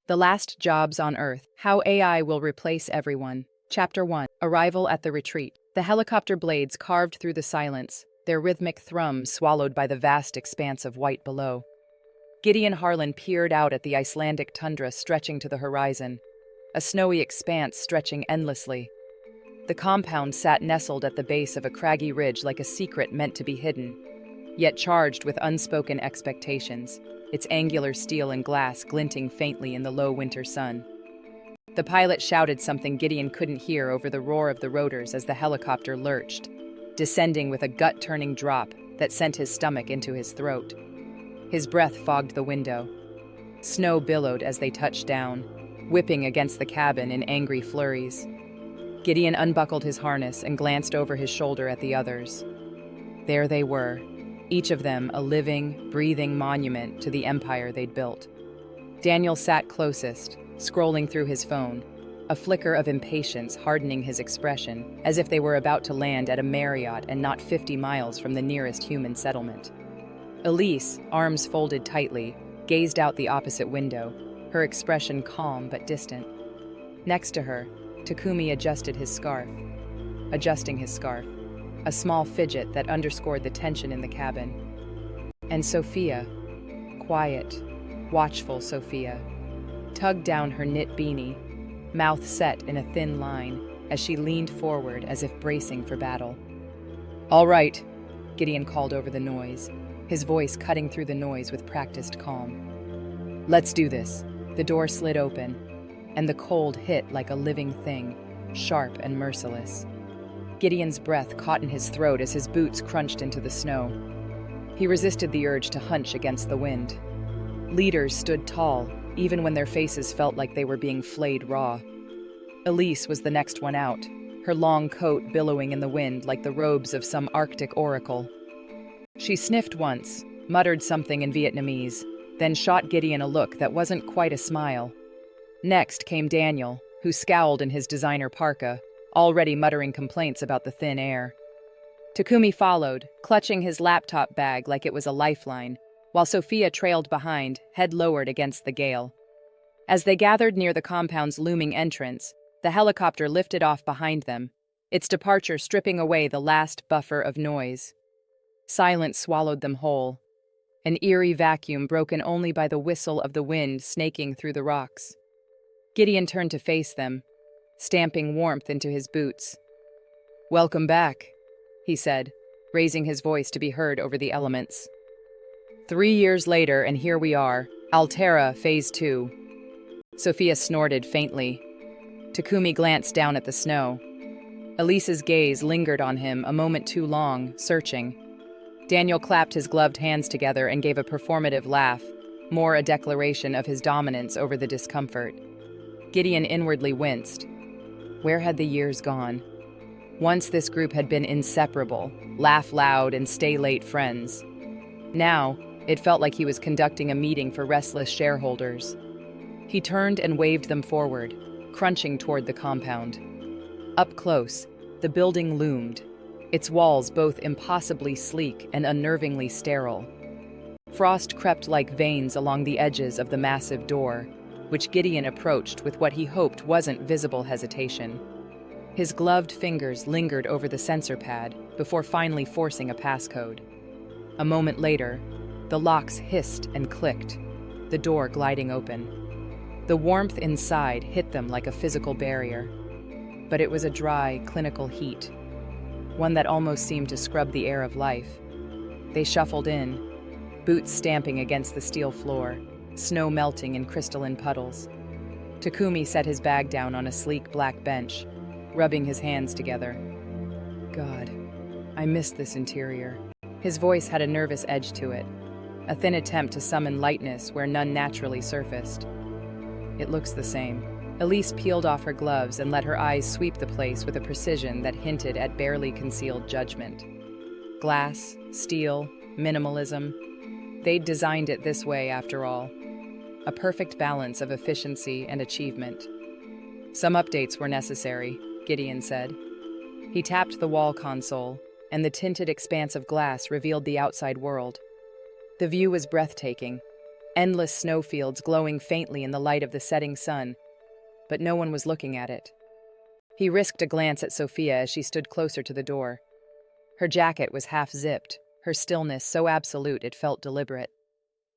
The Last Jobs on Earth, How AI Will Replace Everyone. Chapter 1, Arrival at the Retreat. The helicopter blades carved through the silence, their rhythmic thrum swallowed by the vast expanse of white below. Gideon Harlan peered out at the Icelandic tundra stretching to the horizon, a snowy expanse stretching endlessly. The compound sat nestled at the base of a craggy ridge like a secret meant to be hidden, yet charged with unspoken expectations, its angular steel and glass glinting faintly in the low winter sun. The pilot shouted something Gideon couldn't hear over the roar of the rotors as the helicopter lurched, descending with a gut-turning drop that sent his stomach into his throat. His breath fogged the window. Snow billowed as they touched down, whipping against the cabin in angry flurries. Gideon unbuckled his harness and glanced over his shoulder at the others. There they were, each of them a living, breathing monument to the empire they'd built. Daniel sat closest, scrolling through his phone, a flicker of impatience hardening his expression, as if they were about to land at a Marriott and not 50 miles from the nearest human settlement. Elise, arms folded tightly, gazed out the opposite window, her expression calm but distant. Next to her, Takumi adjusting his scarf, a small fidget that underscored the tension in the cabin. And Sophia, quiet, watchful Sophia, tugged down her knit beanie, mouth set in a thin line as she leaned forward as if bracing for battle. "All right," Gideon called over the noise, his voice cutting through the noise with practiced calm. "Let's do this." The door slid open, and the cold hit like a living thing, sharp and merciless. Gideon's breath caught in his throat as his boots crunched into the snow. He resisted the urge to hunch against the wind. Leaders stood tall, even when their faces felt like they were being flayed raw. Elise was the next one out, her long coat billowing in the wind like the robes of some Arctic oracle. She sniffed once, muttered something in Vietnamese, then shot Gideon a look that wasn't quite a smile. Next came Daniel, who scowled in his designer parka, already muttering complaints about the thin air. Takumi followed, clutching his laptop bag like it was a lifeline, while Sophia trailed behind, head lowered against the gale. As they gathered near the compound's looming entrance, the helicopter lifted off behind them, its departure stripping away the last buffer of noise. Silence swallowed them whole, an eerie vacuum broken only by the whistle of the wind snaking through the rocks. Gideon turned to face them, stamping warmth into his boots. "Welcome back," he said, raising his voice to be heard over the elements. 3 years later, and here we are, Altera Phase 2. Sophia snorted faintly. Takumi glanced down at the snow. Elise's gaze lingered on him a moment too long, searching. Daniel clapped his gloved hands together and gave a performative laugh, more a declaration of his dominance over the discomfort. Gideon inwardly winced. Where had the years gone? Once this group had been inseparable, laugh loud and stay late friends. Now, it felt like he was conducting a meeting for restless shareholders. He turned and waved them forward, crunching toward the compound. Up close, the building loomed, its walls both impossibly sleek and unnervingly sterile. Frost crept like veins along the edges of the massive door, which Gideon approached with what he hoped wasn't visible hesitation. His gloved fingers lingered over the sensor pad before finally forcing a passcode. A moment later, the locks hissed and clicked, the door gliding open. The warmth inside hit them like a physical barrier, but it was a dry, clinical heat, one that almost seemed to scrub the air of life. They shuffled in, boots stamping against the steel floor, snow melting in crystalline puddles. Takumi set his bag down on a sleek black bench, rubbing his hands together. "God, I missed this interior." His voice had a nervous edge to it, a thin attempt to summon lightness where none naturally surfaced. "It looks the same." Elise peeled off her gloves and let her eyes sweep the place with a precision that hinted at barely concealed judgment. Glass, steel, minimalism. They'd designed it this way, after all. A perfect balance of efficiency and achievement. "Some updates were necessary," Gideon said. He tapped the wall console, and the tinted expanse of glass revealed the outside world. The view was breathtaking. endless snowfields glowing faintly in the light of the setting sun, but no one was looking at it. He risked a glance at Sophia as she stood closer to the door. Her jacket was half-zipped, her stillness so absolute it felt deliberate.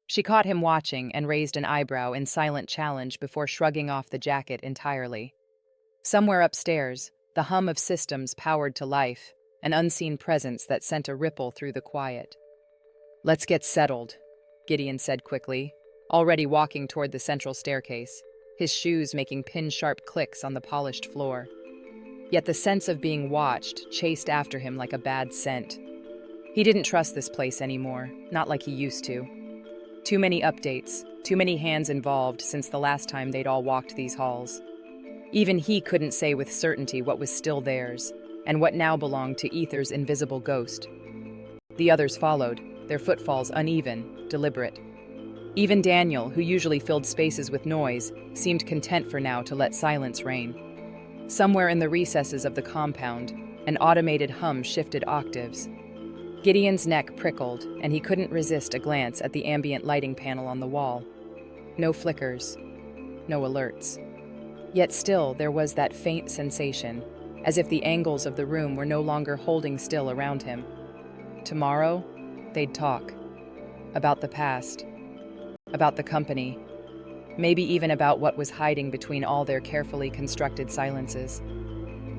She caught him watching and raised an eyebrow in silent challenge before shrugging off the jacket entirely. Somewhere upstairs, the hum of systems powered to life, an unseen presence that sent a ripple through the quiet. "Let's get settled," Gideon said quickly, already walking toward the central staircase, his shoes making pin-sharp clicks on the polished floor. Yet the sense of being watched chased after him like a bad scent. He didn't trust this place anymore, not like he used to. Too many updates, too many hands involved since the last time they'd all walked these halls. Even he couldn't say with certainty what was still theirs, and what now belonged to Ether's invisible ghost. The others followed, their footfalls uneven, deliberate. Even Daniel, who usually filled spaces with noise, seemed content for now to let silence reign. Somewhere in the recesses of the compound, an automated hum shifted octaves. Gideon's neck prickled, and he couldn't resist a glance at the ambient lighting panel on the wall. No flickers, no alerts. Yet still there was that faint sensation, as if the angles of the room were no longer holding still around him. Tomorrow, they'd talk. About the past. About the company. Maybe even about what was hiding between all their carefully constructed silences.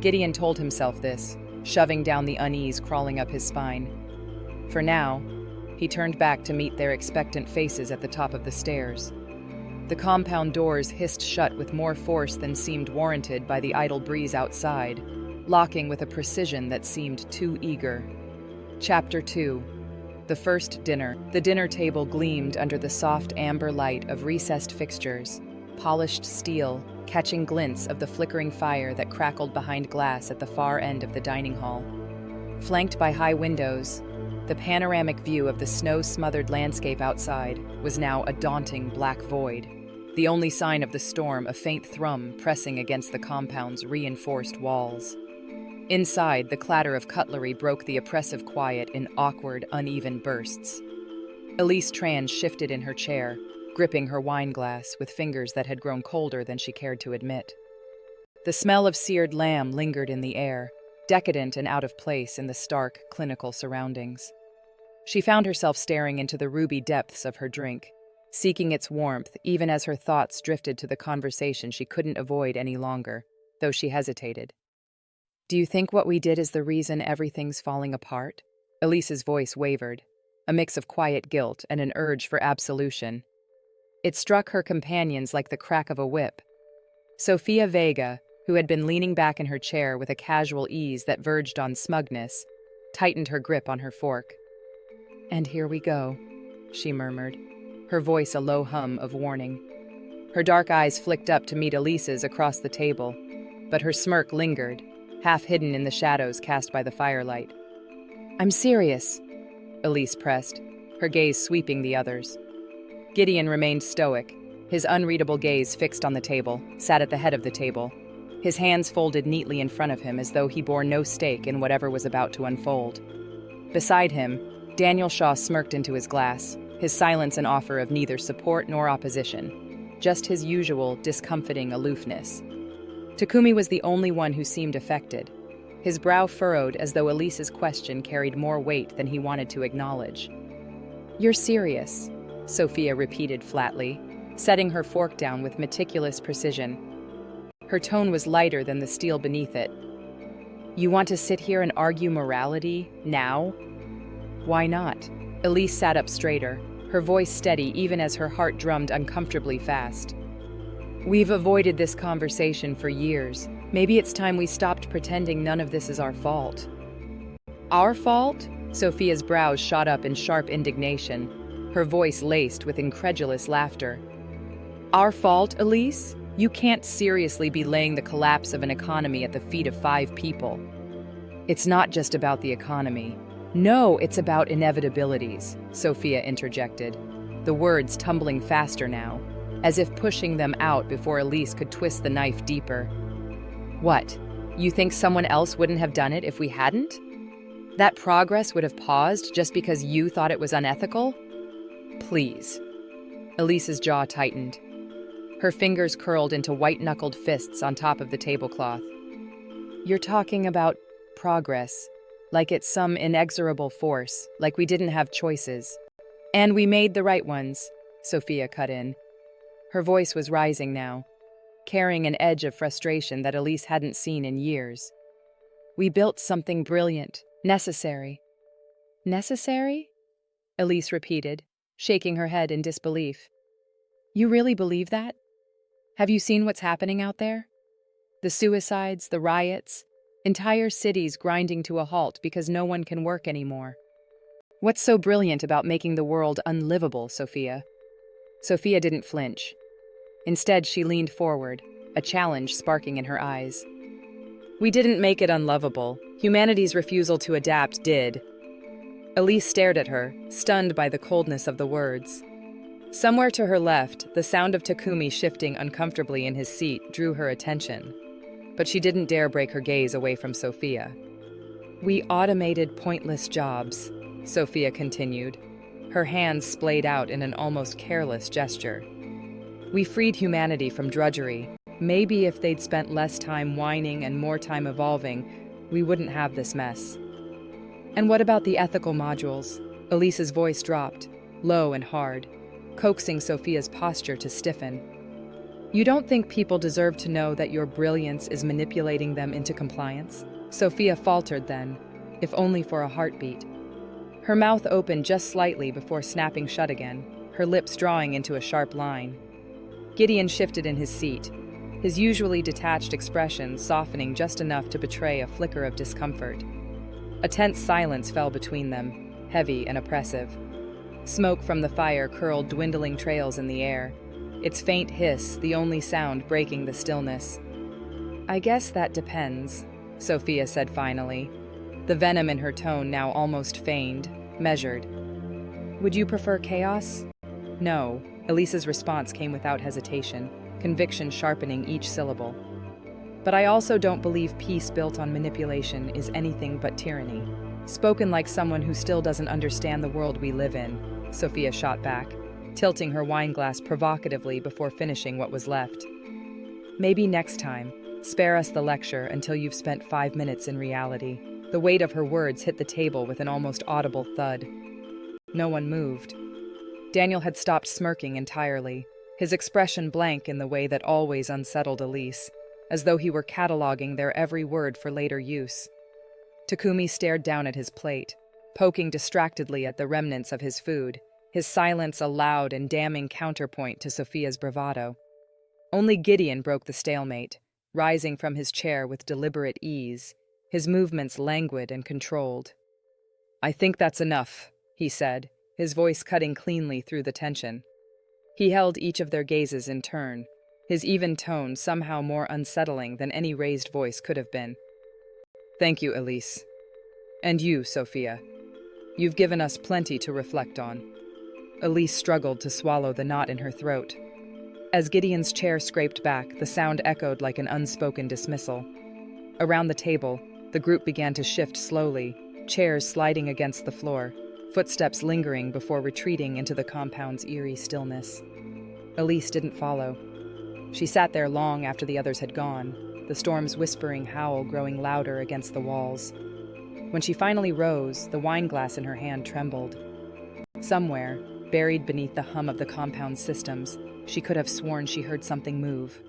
Gideon told himself this, shoving down the unease crawling up his spine. For now, he turned back to meet their expectant faces at the top of the stairs. The compound doors hissed shut with more force than seemed warranted by the idle breeze outside, locking with a precision that seemed too eager. Chapter 2. The first dinner. The dinner table gleamed under the soft amber light of recessed fixtures, polished steel, catching glints of the flickering fire that crackled behind glass at the far end of the dining hall. Flanked by high windows, the panoramic view of the snow-smothered landscape outside was now a daunting black void, the only sign of the storm a faint thrum pressing against the compound's reinforced walls. Inside, the clatter of cutlery broke the oppressive quiet in awkward, uneven bursts. Elise Tran shifted in her chair, gripping her wineglass with fingers that had grown colder than she cared to admit. The smell of seared lamb lingered in the air, decadent and out of place in the stark, clinical surroundings. She found herself staring into the ruby depths of her drink, seeking its warmth even as her thoughts drifted to the conversation she couldn't avoid any longer, though she hesitated. "Do you think what we did is the reason everything's falling apart?" Elise's voice wavered, a mix of quiet guilt and an urge for absolution. It struck her companions like the crack of a whip. Sofia Vega, who had been leaning back in her chair with a casual ease that verged on smugness, tightened her grip on her fork. "And here we go," she murmured, her voice a low hum of warning. Her dark eyes flicked up to meet Elise's across the table, but her smirk lingered, half hidden in the shadows cast by the firelight. "I'm serious," Elise pressed, her gaze sweeping the others. Gideon remained stoic, his unreadable gaze fixed on the table, sat at the head of the table, his hands folded neatly in front of him as though he bore no stake in whatever was about to unfold. Beside him, Daniel Shaw smirked into his glass, his silence an offer of neither support nor opposition, just his usual discomfiting aloofness. Takumi was the only one who seemed affected, his brow furrowed as though Elise's question carried more weight than he wanted to acknowledge. "You're serious," Sophia repeated flatly, setting her fork down with meticulous precision. Her tone was lighter than the steel beneath it. "You want to sit here and argue morality, now?" "Why not?" Elise sat up straighter, her voice steady even as her heart drummed uncomfortably fast. "We've avoided this conversation for years. Maybe it's time we stopped pretending none of this is our fault." "Our fault?" Sophia's brows shot up in sharp indignation, her voice laced with incredulous laughter. "Our fault, Elise? You can't seriously be laying the collapse of an economy at the feet of 5 people. It's not just about the economy. No, it's about inevitabilities," Sophia interjected, the words tumbling faster now, as if pushing them out before Elise could twist the knife deeper. "What? You think someone else wouldn't have done it if we hadn't? That progress would have paused just because you thought it was unethical? Please." Elise's jaw tightened. Her fingers curled into white-knuckled fists on top of the tablecloth. You're talking about progress, like it's some inexorable force, like we didn't have choices. And we made the right ones, Sophia cut in. Her voice was rising now, carrying an edge of frustration that Elise hadn't seen in years. We built something brilliant, necessary. Necessary? Elise repeated, shaking her head in disbelief. You really believe that? Have you seen what's happening out there? The suicides, the riots, entire cities grinding to a halt because no one can work anymore. What's so brilliant about making the world unlivable, Sophia? Sophia didn't flinch. Instead, she leaned forward, a challenge sparking in her eyes. We didn't make it unlovable. Humanity's refusal to adapt did. Elise stared at her, stunned by the coldness of the words. Somewhere to her left, the sound of Takumi shifting uncomfortably in his seat drew her attention. But she didn't dare break her gaze away from Sophia. We automated pointless jobs, Sophia continued, her hands splayed out in an almost careless gesture. We freed humanity from drudgery. Maybe if they'd spent less time whining and more time evolving, we wouldn't have this mess. And what about the ethical modules? Elise's voice dropped, low and hard, coaxing Sophia's posture to stiffen. You don't think people deserve to know that your brilliance is manipulating them into compliance? Sophia faltered then, if only for a heartbeat. Her mouth opened just slightly before snapping shut again, her lips drawing into a sharp line. Gideon shifted in his seat, his usually detached expression softening just enough to betray a flicker of discomfort. A tense silence fell between them, heavy and oppressive. Smoke from the fire curled dwindling trails in the air, its faint hiss the only sound breaking the stillness. I guess that depends, Sophia said finally, the venom in her tone now almost feigned, measured. Would you prefer chaos? No, Elise's response came without hesitation, conviction sharpening each syllable. But I also don't believe peace built on manipulation is anything but tyranny. Spoken like someone who still doesn't understand the world we live in, Sophia shot back, tilting her wineglass provocatively before finishing what was left. Maybe next time, spare us the lecture until you've spent 5 minutes in reality. The weight of her words hit the table with an almost audible thud. No one moved. Daniel had stopped smirking entirely, his expression blank in the way that always unsettled Elise, as though he were cataloging their every word for later use. Takumi stared down at his plate, poking distractedly at the remnants of his food, his silence a loud and damning counterpoint to Sophia's bravado. Only Gideon broke the stalemate, rising from his chair with deliberate ease, his movements languid and controlled. I think that's enough, he said, his voice cutting cleanly through the tension. He held each of their gazes in turn, his even tone somehow more unsettling than any raised voice could have been. Thank you, Elise. And you, Sophia. You've given us plenty to reflect on. Elise struggled to swallow the knot in her throat. As Gideon's chair scraped back, the sound echoed like an unspoken dismissal. Around the table, the group began to shift slowly, chairs sliding against the floor, footsteps lingering before retreating into the compound's eerie stillness. Elise didn't follow. She sat there long after the others had gone, the storm's whispering howl growing louder against the walls. When she finally rose, the wineglass in her hand trembled. Somewhere, buried beneath the hum of the compound's systems, she could have sworn she heard something move.